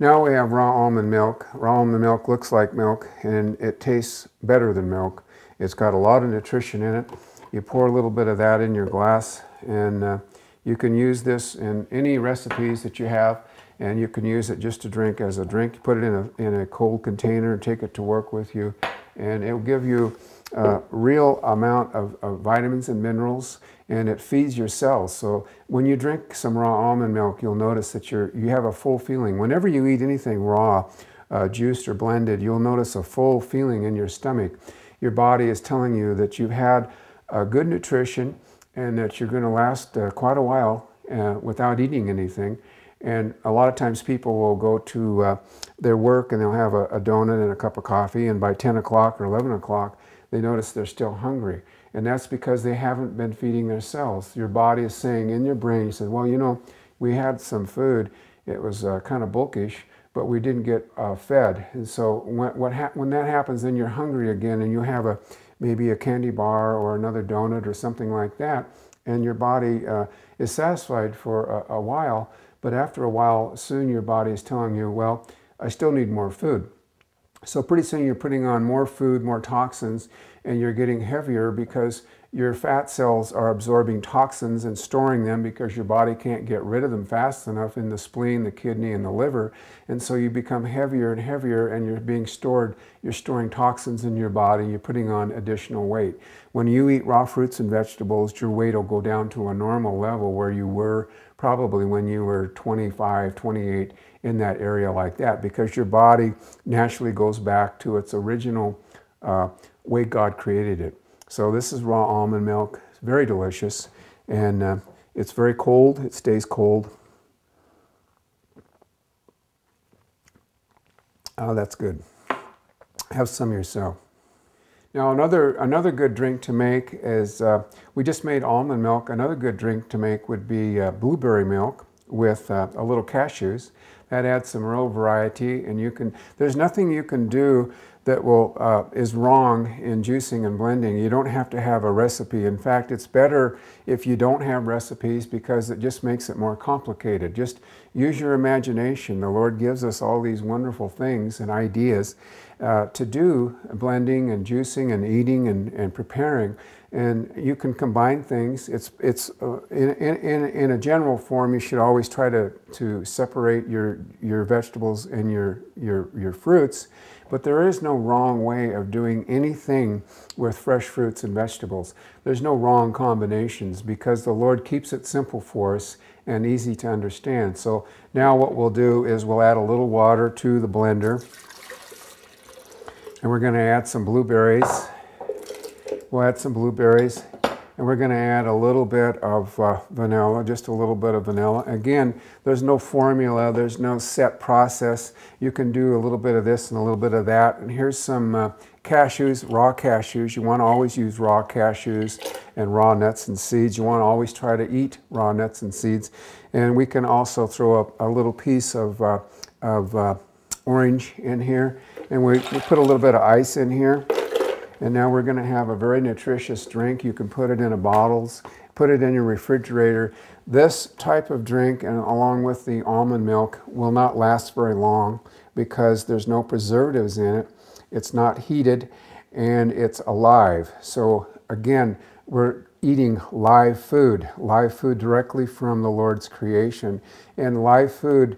Now we have raw almond milk. Raw almond milk looks like milk and it tastes better than milk. It's got a lot of nutrition in it. You pour a little bit of that in your glass, and you can use this in any recipes that you have, and you can use it just to drink as a drink. You put it in a cold container and take it to work with you, and it will give you a real amount of vitamins and minerals, and it feeds your cells. So when you drink some raw almond milk, you'll notice that you have a full feeling. Whenever you eat anything raw, juiced or blended, you'll notice a full feeling in your stomach. Your body is telling you that you've had good nutrition and that you're going to last quite a while without eating anything. And a lot of times people will go to their work and they'll have a donut and a cup of coffee, and by 10 o'clock or 11 o'clock they notice they're still hungry. And that's because they haven't been feeding their cells. Your body is saying in your brain, you said, well, you know, we had some food, it was kind of bulkish, but we didn't get fed. And so when that happens, then you're hungry again, and you have maybe a candy bar or another donut or something like that, and your body is satisfied for a while, but after a while, soon your body is telling you, well, I still need more food. So pretty soon you're putting on more food, more toxins, and you're getting heavier because your fat cells are absorbing toxins and storing them because your body can't get rid of them fast enough in the spleen, the kidney, and the liver. And so you become heavier and heavier, and you're storing toxins in your body, you're putting on additional weight. When you eat raw fruits and vegetables, your weight will go down to a normal level where you were probably when you were 25, 28, in that area like that, because your body naturally goes back to its original way God created it. So this is raw almond milk. It's very delicious, and it's very cold. It stays cold. Oh, that's good. Have some yourself. Now another good drink to make is, we just made almond milk. Another good drink to make would be blueberry milk with a little cashews. That adds some real variety, and there's nothing you can do that is wrong in juicing and blending. You don't have to have a recipe. In fact, it's better if you don't have recipes, because it just makes it more complicated. Just use your imagination. The Lord gives us all these wonderful things and ideas to do blending and juicing and eating and preparing. And you can combine things. In a general form, you should always try to separate your vegetables and your fruits. But there is no wrong way of doing anything with fresh fruits and vegetables. There's no wrong combinations, because the Lord keeps it simple for us and easy to understand. So now what we'll do is we'll add a little water to the blender, and we're going to add some blueberries. We'll add some blueberries, and we're going to add a little bit of vanilla, just a little bit of vanilla. Again, there's no formula, there's no set process. You can do a little bit of this and a little bit of that. And here's some cashews, raw cashews. You want to always use raw cashews and raw nuts and seeds. You want to always try to eat raw nuts and seeds. And we can also throw up a little piece of orange in here. And we put a little bit of ice in here. And now we're going to have a very nutritious drink. You can put it in bottles, put it in your refrigerator. This type of drink, and along with the almond milk, will not last very long because there's no preservatives in it. It's not heated, and it's alive. So again, we're eating live food directly from the Lord's creation. And live food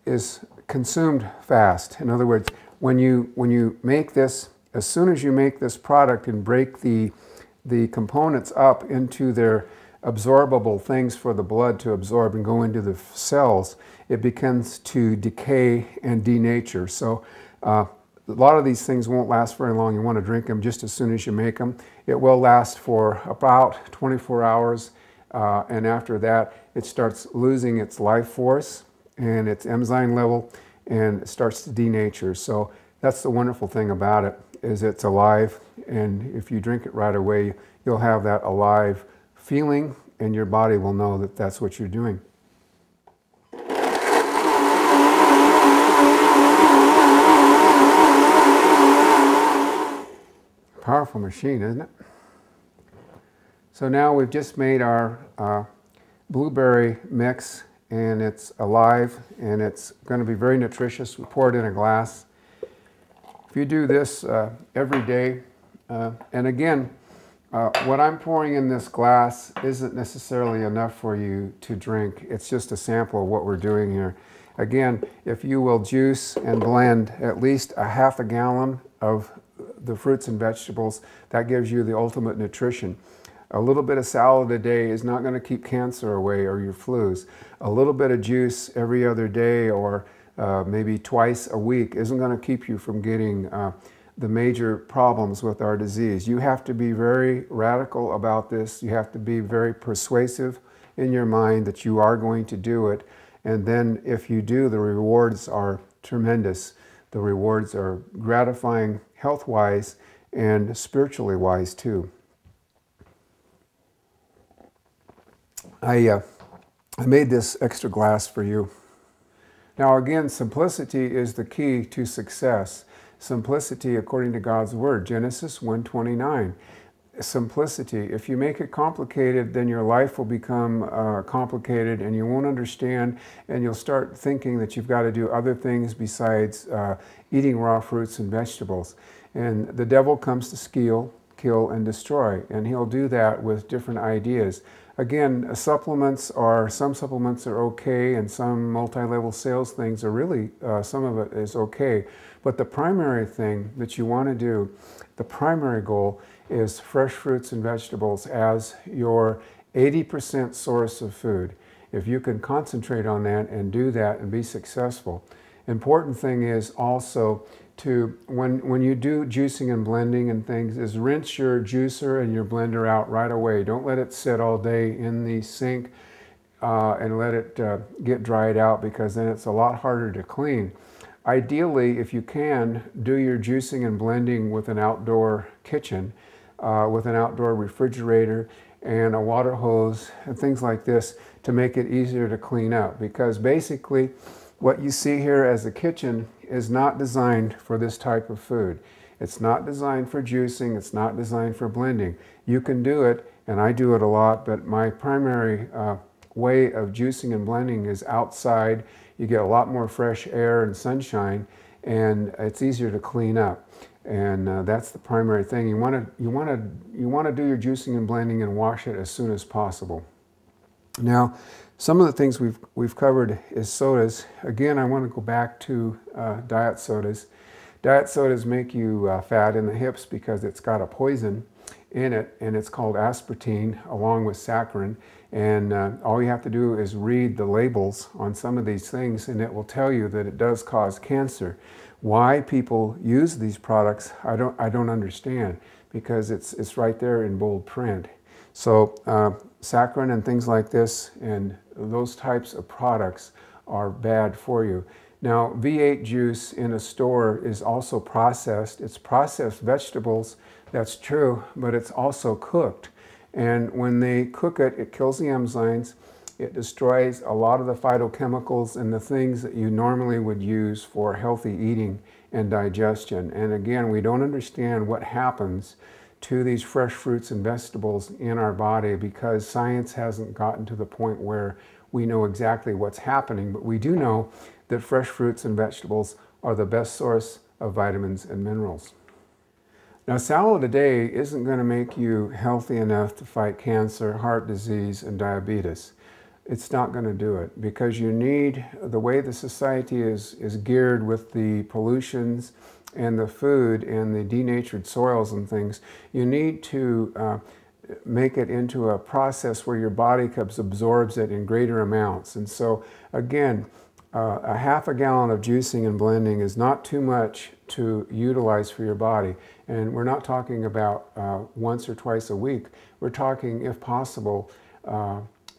is consumed fast. In other words, when you make this, as soon as you make this product and break the components up into their absorbable things for the blood to absorb and go into the cells, it begins to decay and denature. So a lot of these things won't last very long. You want to drink them just as soon as you make them. It will last for about 24 hours, and after that it starts losing its life force and its enzyme level, and it starts to denature. So that's the wonderful thing about it, is it's alive, and if you drink it right away, you'll have that alive feeling, and your body will know that that's what you're doing. Powerful machine, isn't it? So now we've just made our blueberry mix, and it's alive, and it's going to be very nutritious. We pour it in a glass. If you do this every day, and again, what I'm pouring in this glass isn't necessarily enough for you to drink. It's just a sample of what we're doing here. Again, if you will juice and blend at least a half a gallon of the fruits and vegetables, that gives you the ultimate nutrition. A little bit of salad a day is not going to keep cancer away or your flus. A little bit of juice every other day or maybe twice a week isn't going to keep you from getting the major problems with our disease. You have to be very radical about this. You have to be very persuasive in your mind that you are going to do it. And then if you do, the rewards are tremendous. The rewards are gratifying health-wise and spiritually wise too. I made this extra glass for you. Now again, simplicity is the key to success. Simplicity according to God's Word, Genesis 1:29. Simplicity. If you make it complicated, then your life will become complicated and you won't understand, and you'll start thinking that you've got to do other things besides eating raw fruits and vegetables. And the devil comes to steal, kill, and destroy, and he'll do that with different ideas. Again, some supplements are okay, and some multi-level sales things are really, some of it is okay. But the primary thing that you want to do, the primary goal, is fresh fruits and vegetables as your 80% source of food. If you can concentrate on that and do that and be successful. Important thing is also to, when you do juicing and blending and things, is rinse your juicer and your blender out right away. Don't let it sit all day in the sink and let it get dried out, because then it's a lot harder to clean. Ideally, if you can, do your juicing and blending with an outdoor kitchen, with an outdoor refrigerator and a water hose and things like this to make it easier to clean up, because basically what you see here as a kitchen is not designed for this type of food. It's not designed for juicing, it's not designed for blending. You can do it, and I do it a lot, but my primary way of juicing and blending is outside. You get a lot more fresh air and sunshine, and it's easier to clean up. And that's the primary thing. You want to do your juicing and blending and wash it as soon as possible. Now, some of the things we've covered is sodas. Again, I want to go back to diet sodas. Diet sodas make you fat in the hips because it's got a poison in it, and it's called aspartame along with saccharin. And all you have to do is read the labels on some of these things, and it will tell you that it does cause cancer. Why people use these products, I don't understand, because it's right there in bold print. So saccharin and things like this and those types of products are bad for you. Now, V8 juice in a store is also processed. It's processed vegetables, that's true, but it's also cooked. And when they cook it, it kills the enzymes. It destroys a lot of the phytochemicals and the things that you normally would use for healthy eating and digestion. And again, we don't understand what happens to these fresh fruits and vegetables in our body because science hasn't gotten to the point where we know exactly what's happening. But we do know that fresh fruits and vegetables are the best source of vitamins and minerals. Now, salad a day isn't going to make you healthy enough to fight cancer, heart disease, and diabetes. It's not going to do it, because you need, the way the society is geared with the pollutions and the food and the denatured soils and things, you need to make it into a process where your body absorbs it in greater amounts. And so again, a half a gallon of juicing and blending is not too much to utilize for your body. And we're not talking about once or twice a week. We're talking, if possible,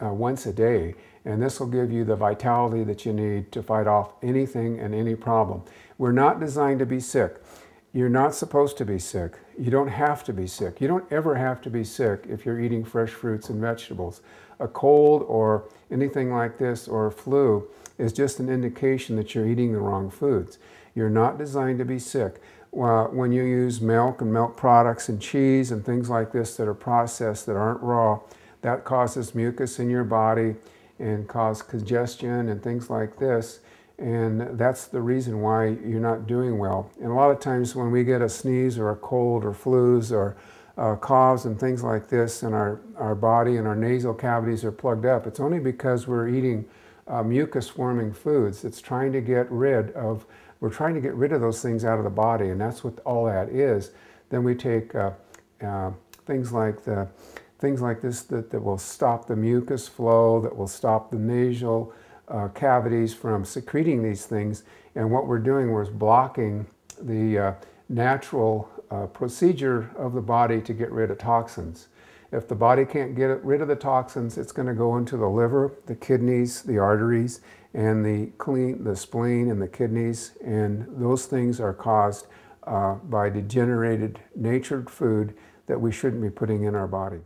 once a day. And this will give you the vitality that you need to fight off anything and any problem. We're not designed to be sick. You're not supposed to be sick. You don't have to be sick. You don't ever have to be sick if you're eating fresh fruits and vegetables. A cold or anything like this or a flu is just an indication that you're eating the wrong foods. You're not designed to be sick. When you use milk and milk products and cheese and things like this that are processed, that aren't raw, that causes mucus in your body. and cause congestion and things like this. And that's the reason why you're not doing well. And a lot of times when we get a sneeze or a cold or flus or coughs and things like this, and our body and our nasal cavities are plugged up, it's only because we're eating mucus-forming foods. It's trying to get rid of, we're trying to get rid of those things out of the body, and that's what all that is. Then we take things like this that will stop the mucus flow, that will stop the nasal cavities from secreting these things. And what we're doing is blocking the natural procedure of the body to get rid of toxins. If the body can't get rid of the toxins, it's going to go into the liver, the kidneys, the arteries, and the spleen and the kidneys. And those things are caused by degenerated natured food that we shouldn't be putting in our body.